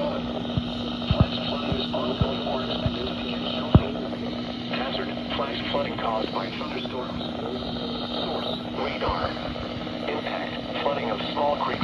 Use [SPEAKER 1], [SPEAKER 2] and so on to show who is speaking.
[SPEAKER 1] Flash flooding is ongoing or expected to begin shortly. Hazard, flash flooding caused by thunderstorms. Source, radar. Impact, flooding of small creek